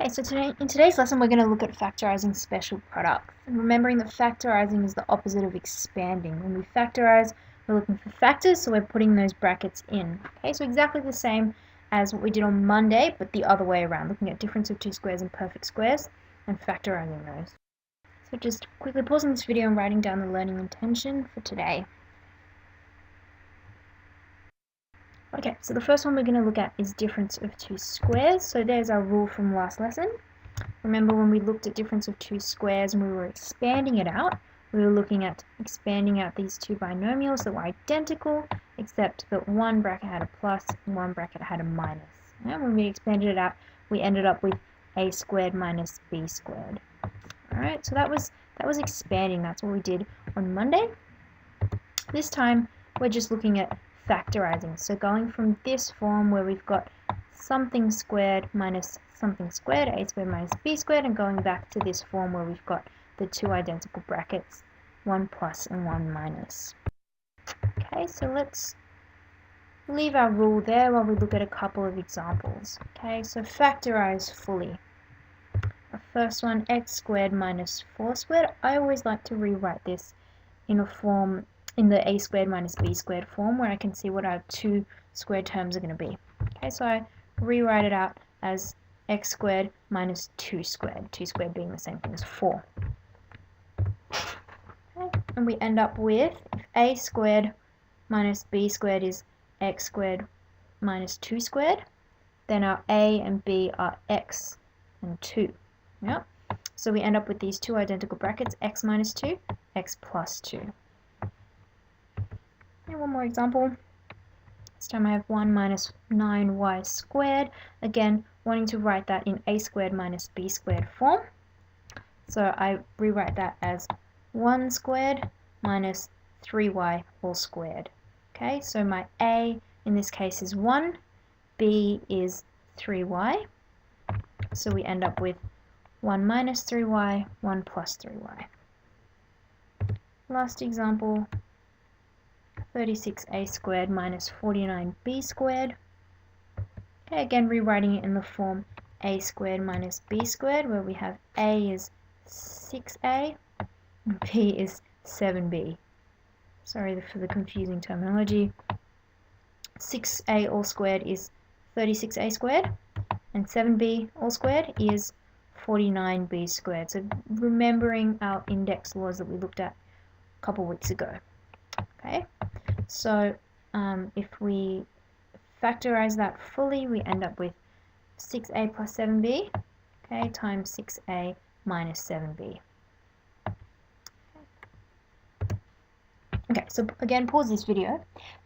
Okay, so in today's lesson we're going to look at factorizing special products. And remembering that factorizing is the opposite of expanding. When we factorize, we're looking for factors, so we're putting those brackets in. Okay, so exactly the same as what we did on Monday, but the other way around, looking at difference of two squares and perfect squares and factorizing those. So just quickly pausing this video and writing down the learning intention for today. Okay, so the first one we're going to look at is difference of two squares. So there's our rule from last lesson. Remember when we looked at difference of two squares and we were expanding it out, we were looking at expanding out these two binomials that were identical, except that one bracket had a plus and one bracket had a minus. And when we expanded it out, we ended up with a squared minus b squared. Alright, so that was expanding. That's what we did on Monday. This time, we're just looking at factorizing. So going from this form where we've got something squared minus something squared, a squared minus b squared, and going back to this form where we've got the two identical brackets, one plus and one minus. Okay, so let's leave our rule there while we look at a couple of examples. Okay, so factorize fully. The first one, x squared minus 4 squared. I always like to rewrite this in a form in the a squared minus b squared form where I can see what our two squared terms are going to be. Okay, so I rewrite it out as x squared minus 2 squared, 2 squared being the same thing as 4. Okay, and we end up with, if a squared minus b squared is x squared minus 2 squared, then our a and b are x and 2. Yeah? So we end up with these two identical brackets, x minus 2, x plus 2. And one more example. This time I have 1 minus 9y squared. Again, wanting to write that in a squared minus b squared form. So I rewrite that as 1 squared minus 3y all squared. Okay, so my a in this case is 1, b is 3y. So we end up with 1 minus 3y, 1 plus 3y. Last example, 36a squared minus 49b squared. Okay, again rewriting it in the form a squared minus b squared, where we have a is 6a and b is 7b. Sorry for the confusing terminology. 6a all squared is 36a squared, and 7b all squared is 49b squared. So remembering our index laws that we looked at a couple weeks ago. Okay, so if we factorize that fully, we end up with 6a plus 7b, okay, times 6a minus 7b. Okay, so again, pause this video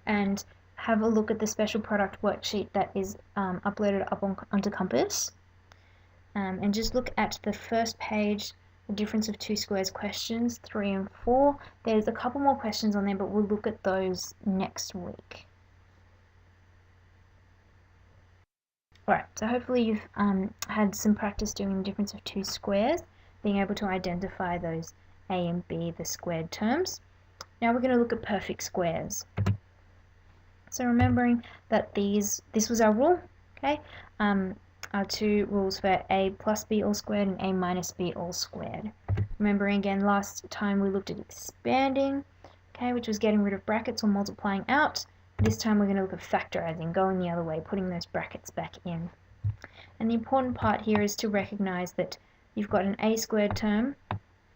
and have a look at the special product worksheet that is uploaded up onto Compass. And just look at the first page, the difference of two squares questions 3 and 4. There's a couple more questions on there, but we'll look at those next week. Alright, so hopefully you've had some practice doing the difference of two squares, being able to identify those a and b, the squared terms. Now we're going to look at perfect squares. So remembering that this was our rule, okay? Our two rules for a plus b all squared and a minus b all squared. Remembering again, last time we looked at expanding, okay, which was getting rid of brackets or multiplying out. This time we're going to look at factorizing, going the other way, putting those brackets back in. And the important part here is to recognize that you've got an a squared term,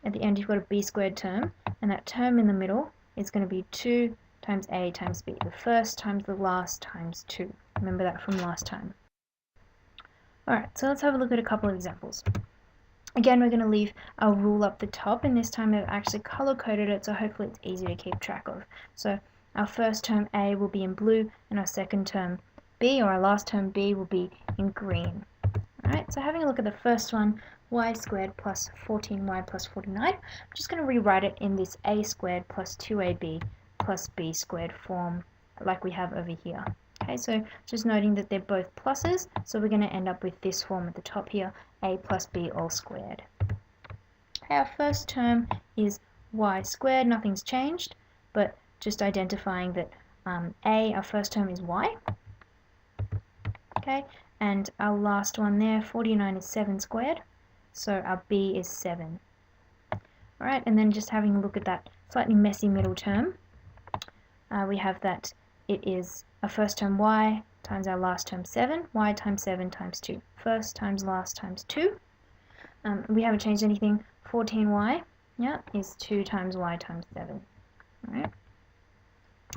at the end you've got a b squared term, and that term in the middle is going to be 2 times a times b, the first times the last times 2. Remember that from last time. Alright, so let's have a look at a couple of examples. Again, we're going to leave our rule up the top, and this time I've actually color-coded it, so hopefully it's easy to keep track of. So our first term a will be in blue, and our second term b, or our last term b, will be in green. Alright, so having a look at the first one, y squared plus 14y plus 49, I'm just going to rewrite it in this a squared plus 2ab plus b squared form, like we have over here. Okay, so just noting that they're both pluses, so we're going to end up with this form at the top here, a plus b all squared. Okay, our first term is y squared, nothing's changed, but just identifying that our first term is y. Okay, and our last one there, 49 is 7 squared, so our b is 7. Alright, and then just having a look at that slightly messy middle term, we have that it is our first term y times our last term 7, y times 7 times 2. First times last times 2. We haven't changed anything. 14y, yeah, is 2 times y times 7. Alright.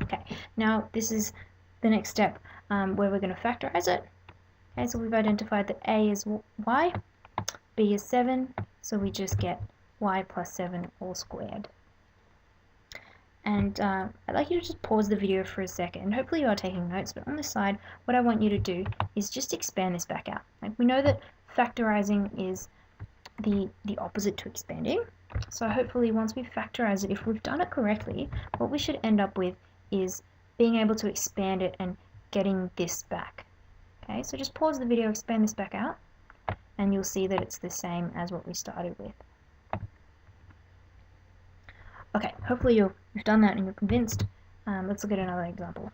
Okay, now this is the next step where we're going to factorize it. Okay, so we've identified that a is y, b is 7, so we just get y plus 7 all squared. And I'd like you to just pause the video for a second. Hopefully you are taking notes, but on the side, what I want you to do is just expand this back out. Like, we know that factorizing is the opposite to expanding. So hopefully once we factorize it, if we've done it correctly, what we should end up with is being able to expand it and getting this back. Okay, so just pause the video, expand this back out, and you'll see that it's the same as what we started with. Okay, hopefully you've done that and you're convinced. Let's look at another example.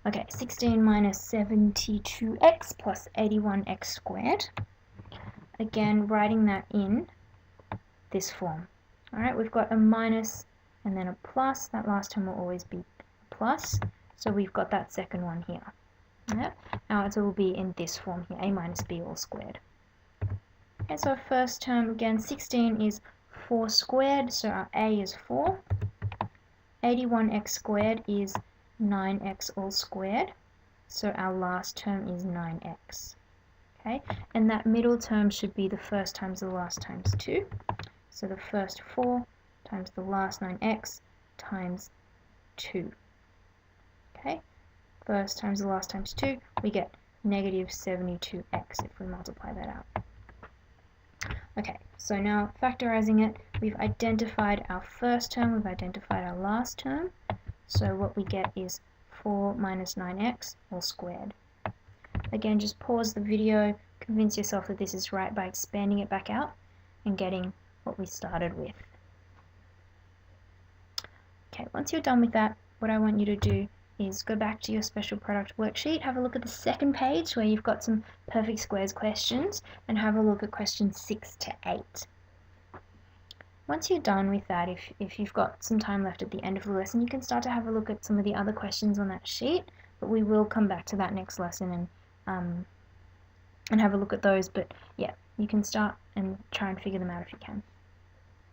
Okay, 16 minus 72x plus 81x squared. Again, writing that in this form. Alright, we've got a minus and then a plus. That last term will always be a plus. So we've got that second one here. Yep. Now it will be in this form here, a minus b all squared. Okay, so our first term, again, 16 is 4 squared, so our a is 4. 81x squared is 9x all squared, so our last term is 9x. Okay, and that middle term should be the first times the last times 2. So the first 4 times the last 9x times 2. Okay, first times the last times 2, we get negative 72x if we multiply that out. Okay, so now factorizing it, we've identified our first term, we've identified our last term. So what we get is 4 minus 9x all squared. Again, just pause the video, convince yourself that this is right by expanding it back out and getting what we started with. Okay, once you're done with that, what I want you to do is go back to your special product worksheet, have a look at the second page where you've got some perfect squares questions, and have a look at questions 6 to 8. Once you're done with that, if you've got some time left at the end of the lesson, you can start to have a look at some of the other questions on that sheet, but we will come back to that next lesson and have a look at those. But yeah, you can start and try and figure them out if you can.